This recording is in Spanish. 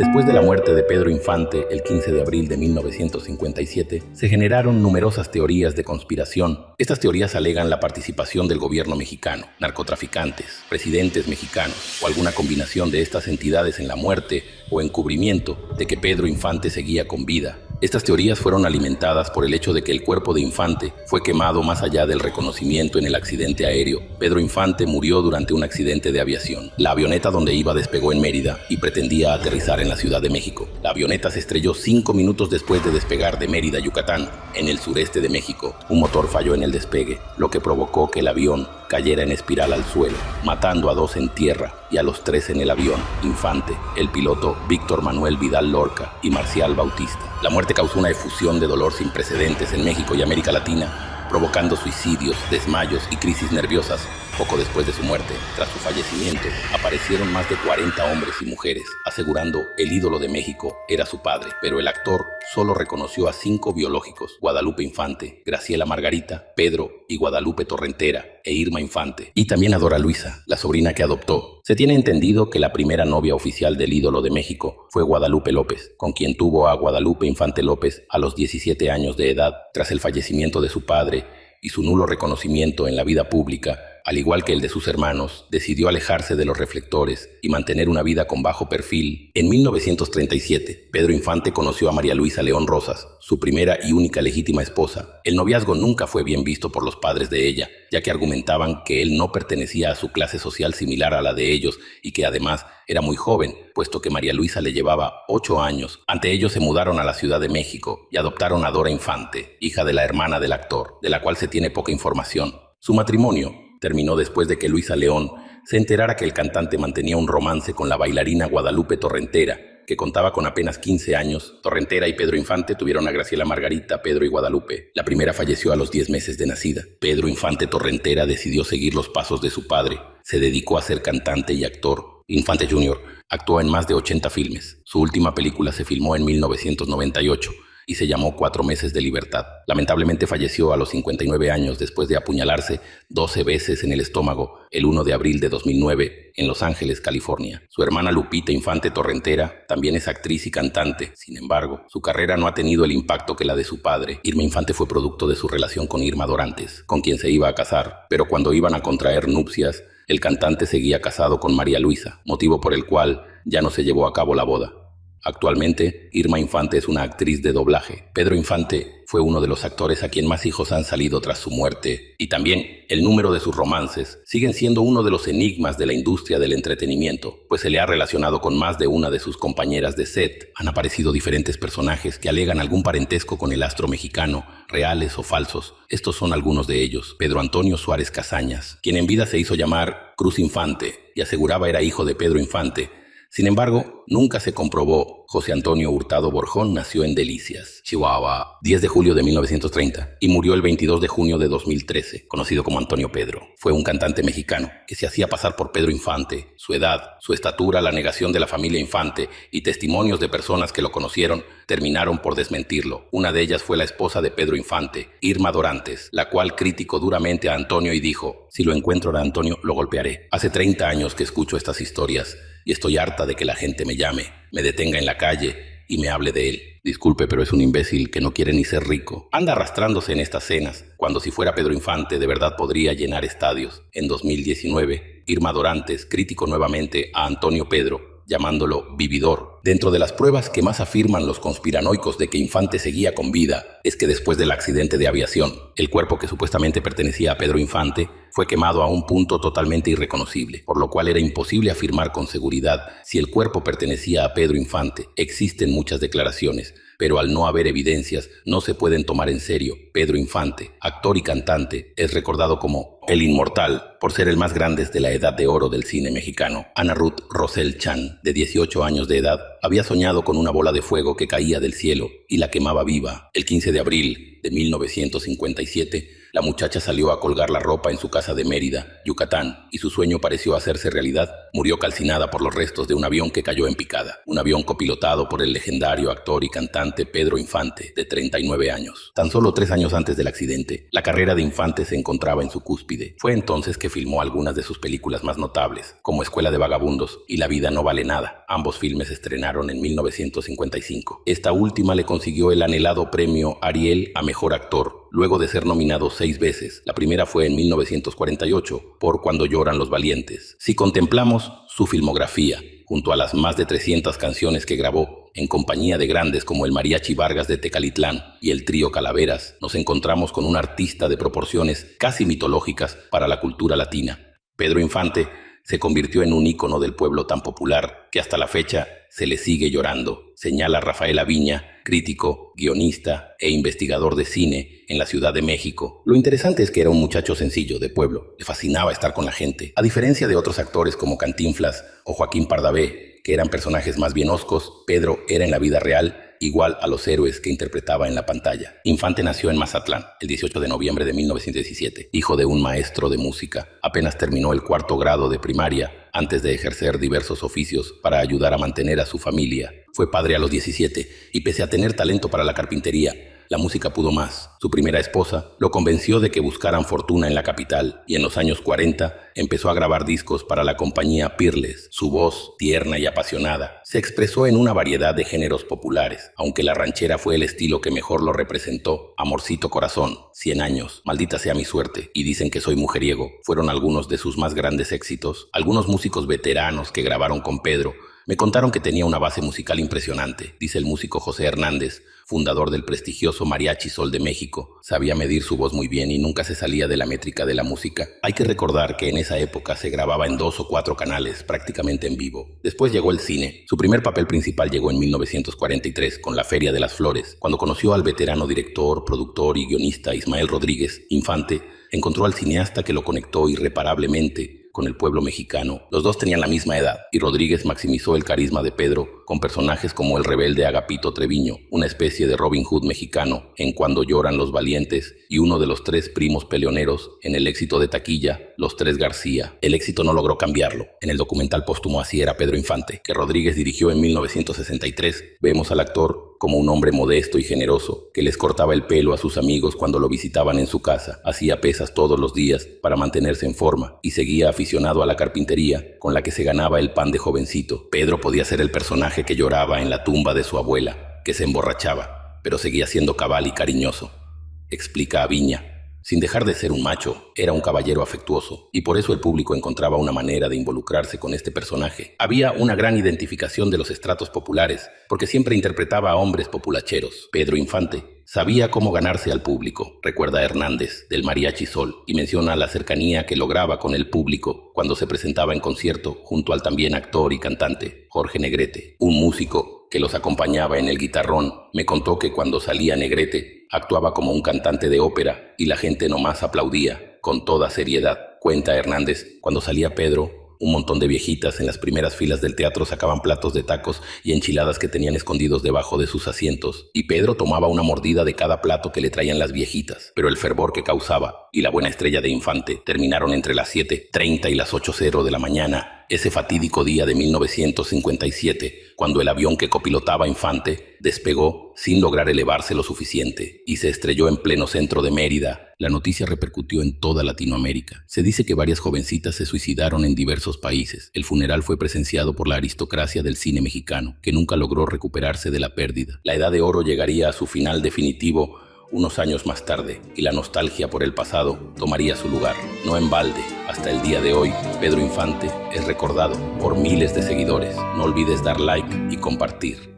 Después de la muerte de Pedro Infante el 15 de abril de 1957, se generaron numerosas teorías de conspiración. Estas teorías alegan la participación del gobierno mexicano, narcotraficantes, presidentes mexicanos o alguna combinación de estas entidades en la muerte o encubrimiento de que Pedro Infante seguía con vida. Estas teorías fueron alimentadas por el hecho de que el cuerpo de Infante fue quemado más allá del reconocimiento en el accidente aéreo. Pedro Infante murió durante un accidente de aviación. La avioneta donde iba despegó en Mérida y pretendía aterrizar en la Ciudad de México. La avioneta se estrelló 5 minutos después de despegar de Mérida, Yucatán, en el sureste de México. Un motor falló en el despegue, lo que provocó que el avión cayera en espiral al suelo, matando a 2 en tierra y a los 3 en el avión: Infante, el piloto Víctor Manuel Vidal Lorca y Marcial Bautista. La muerte causó una efusión de dolor sin precedentes en México y América Latina, provocando suicidios, desmayos y crisis nerviosas. Poco después de su muerte, tras su fallecimiento, aparecieron más de 40 hombres y mujeres, asegurando el ídolo de México era su padre, pero el actor solo reconoció a 5 biológicos: Guadalupe Infante, Graciela Margarita, Pedro y Guadalupe Torrentera e Irma Infante, y también a Dora Luisa, la sobrina que adoptó. Se tiene entendido que la primera novia oficial del ídolo de México fue Guadalupe López, con quien tuvo a Guadalupe Infante López a los 17 años de edad. Tras el fallecimiento de su padre y su nulo reconocimiento en la vida pública, al igual que el de sus hermanos, decidió alejarse de los reflectores y mantener una vida con bajo perfil. En 1937, Pedro Infante conoció a María Luisa León Rosas, su primera y única legítima esposa. El noviazgo nunca fue bien visto por los padres de ella, ya que argumentaban que él no pertenecía a su clase social similar a la de ellos y que además era muy joven, puesto que María Luisa le llevaba 8 años. Ante ello se mudaron a la Ciudad de México y adoptaron a Dora Infante, hija de la hermana del actor, de la cual se tiene poca información. Su matrimonio terminó después de que Luisa León se enterara que el cantante mantenía un romance con la bailarina Guadalupe Torrentera, que contaba con apenas 15 años. Torrentera y Pedro Infante tuvieron a Graciela Margarita, Pedro y Guadalupe. La primera falleció a los 10 meses de nacida. Pedro Infante Torrentera decidió seguir los pasos de su padre. Se dedicó a ser cantante y actor. Infante Jr. actuó en más de 80 filmes. Su última película se filmó en 1998. Y se llamó 4 meses de libertad. Lamentablemente falleció a los 59 años después de apuñalarse 12 veces en el estómago el 1 de abril de 2009 en Los Ángeles, California. Su hermana Lupita Infante Torrentera también es actriz y cantante. Sin embargo, su carrera no ha tenido el impacto que la de su padre. Irma Infante fue producto de su relación con Irma Dorantes, con quien se iba a casar, pero cuando iban a contraer nupcias, el cantante seguía casado con María Luisa, motivo por el cual ya no se llevó a cabo la boda. Actualmente, Irma Infante es una actriz de doblaje. Pedro Infante fue uno de los actores a quien más hijos han salido tras su muerte, y también el número de sus romances siguen siendo uno de los enigmas de la industria del entretenimiento, pues se le ha relacionado con más de una de sus compañeras de set. Han aparecido diferentes personajes que alegan algún parentesco con el astro mexicano, reales o falsos. Estos son algunos de ellos: Pedro Antonio Suárez Casañas, quien en vida se hizo llamar Cruz Infante y aseguraba era hijo de Pedro Infante. Sin embargo, nunca se comprobó. José Antonio Hurtado Borjón nació en Delicias, Chihuahua, 10 de julio de 1930 y murió el 22 de junio de 2013, conocido como Antonio Pedro. Fue un cantante mexicano que se hacía pasar por Pedro Infante. Su edad, su estatura, la negación de la familia Infante y testimonios de personas que lo conocieron terminaron por desmentirlo. Una de ellas fue la esposa de Pedro Infante, Irma Dorantes, la cual criticó duramente a Antonio y dijo: "Si lo encuentro a Antonio, lo golpearé". Hace 30 años que escucho estas historias y estoy harta de que la gente me llame, me detenga en la calle y me hable de él. Disculpe, pero es un imbécil que no quiere ni ser rico. Anda arrastrándose en estas cenas, cuando si fuera Pedro Infante de verdad podría llenar estadios. En 2019, Irma Dorantes criticó nuevamente a Antonio Pedro, llamándolo vividor. Dentro de las pruebas que más afirman los conspiranoicos de que Infante seguía con vida, es que después del accidente de aviación, el cuerpo que supuestamente pertenecía a Pedro Infante fue quemado a un punto totalmente irreconocible, por lo cual era imposible afirmar con seguridad si el cuerpo pertenecía a Pedro Infante. Existen muchas declaraciones, pero al no haber evidencias, no se pueden tomar en serio. Pedro Infante, actor y cantante, es recordado como el Inmortal por ser el más grande de la edad de oro del cine mexicano. Ana Ruth Rosell Chan, de 18 años de edad, había soñado con una bola de fuego que caía del cielo y la quemaba viva. El 15 de abril de 1957, La muchacha salió a colgar la ropa en su casa de Mérida, Yucatán, y su sueño pareció hacerse realidad. Murió calcinada por los restos de un avión que cayó en picada. Un avión copilotado por el legendario actor y cantante Pedro Infante, de 39 años. Tan solo 3 años antes del accidente, la carrera de Infante se encontraba en su cúspide. Fue entonces que filmó algunas de sus películas más notables, como Escuela de Vagabundos y La vida no vale nada. Ambos filmes se estrenaron en 1955. Esta última le consiguió el anhelado premio Ariel a Mejor Actor, luego de ser nominado 6 veces. La primera fue en 1948, por Cuando lloran los valientes. Si contemplamos su filmografía, junto a las más de 300 canciones que grabó, en compañía de grandes como el Mariachi Vargas de Tecalitlán y el Trío Calaveras, nos encontramos con un artista de proporciones casi mitológicas para la cultura latina. Pedro Infante se convirtió en un ícono del pueblo tan popular que hasta la fecha se le sigue llorando, señala Rafael Aviña, crítico, guionista e investigador de cine en la Ciudad de México. Lo interesante es que era un muchacho sencillo, de pueblo. Le fascinaba estar con la gente. A diferencia de otros actores como Cantinflas o Joaquín Pardavé, que eran personajes más bien hoscos, Pedro era en la vida real igual a los héroes que interpretaba en la pantalla. Infante nació en Mazatlán, el 18 de noviembre de 1917, hijo de un maestro de música. Apenas terminó el 4º grado de primaria antes de ejercer diversos oficios para ayudar a mantener a su familia. Fue padre a los 17 y pese a tener talento para la carpintería, la música pudo más. Su primera esposa lo convenció de que buscaran fortuna en la capital y en los años 40 empezó a grabar discos para la compañía Peerless. Su voz, tierna y apasionada, se expresó en una variedad de géneros populares, aunque la ranchera fue el estilo que mejor lo representó. Amorcito Corazón, 100 años, Maldita sea mi suerte y Dicen que soy mujeriego fueron algunos de sus más grandes éxitos. Algunos músicos veteranos que grabaron con Pedro me contaron que tenía una base musical impresionante, dice el músico José Hernández, fundador del prestigioso Mariachi Sol de México. Sabía medir su voz muy bien y nunca se salía de la métrica de la música. Hay que recordar que en esa época se grababa en 2 o 4 canales, prácticamente en vivo. Después llegó el cine. Su primer papel principal llegó en 1943 con La Feria de las Flores. Cuando conoció al veterano director, productor y guionista Ismael Rodríguez, Infante encontró al cineasta que lo conectó irreparablemente con el pueblo mexicano. Los dos tenían la misma edad y Rodríguez maximizó el carisma de Pedro con personajes como el rebelde Agapito Treviño, una especie de Robin Hood mexicano en Cuando lloran los valientes y uno de los 3 primos peleoneros en el éxito de taquilla, Los Tres García. El éxito no logró cambiarlo. En el documental póstumo Así era Pedro Infante, que Rodríguez dirigió en 1963, vemos al actor como un hombre modesto y generoso, que les cortaba el pelo a sus amigos cuando lo visitaban en su casa, hacía pesas todos los días para mantenerse en forma y seguía aficionado a la carpintería, con la que se ganaba el pan de jovencito. Pedro podía ser el personaje que lloraba en la tumba de su abuela, que se emborrachaba, pero seguía siendo cabal y cariñoso, explica Aviña. Sin dejar de ser un macho, era un caballero afectuoso, y por eso el público encontraba una manera de involucrarse con este personaje. Había una gran identificación de los estratos populares, porque siempre interpretaba a hombres populacheros. Pedro Infante sabía cómo ganarse al público, recuerda Hernández, del Mariachi Sol, y menciona la cercanía que lograba con el público cuando se presentaba en concierto junto al también actor y cantante Jorge Negrete, un músico que los acompañaba en el guitarrón. Me contó que cuando salía Negrete actuaba como un cantante de ópera y la gente nomás aplaudía con toda seriedad. Cuenta Hernández, cuando salía Pedro, un montón de viejitas en las primeras filas del teatro sacaban platos de tacos y enchiladas que tenían escondidos debajo de sus asientos, y Pedro tomaba una mordida de cada plato que le traían las viejitas. Pero el fervor que causaba y la buena estrella de Infante terminaron entre las 7:30 y las 8:00 de la mañana, ese fatídico día de 1957, cuando el avión que copilotaba Infante despegó sin lograr elevarse lo suficiente y se estrelló en pleno centro de Mérida. La noticia repercutió en toda Latinoamérica. Se dice que varias jovencitas se suicidaron en diversos países. El funeral fue presenciado por la aristocracia del cine mexicano, que nunca logró recuperarse de la pérdida. La Edad de Oro llegaría a su final definitivo unos años más tarde, y la nostalgia por el pasado tomaría su lugar. No en balde, hasta el día de hoy, Pedro Infante es recordado por miles de seguidores. No olvides dar like y compartir.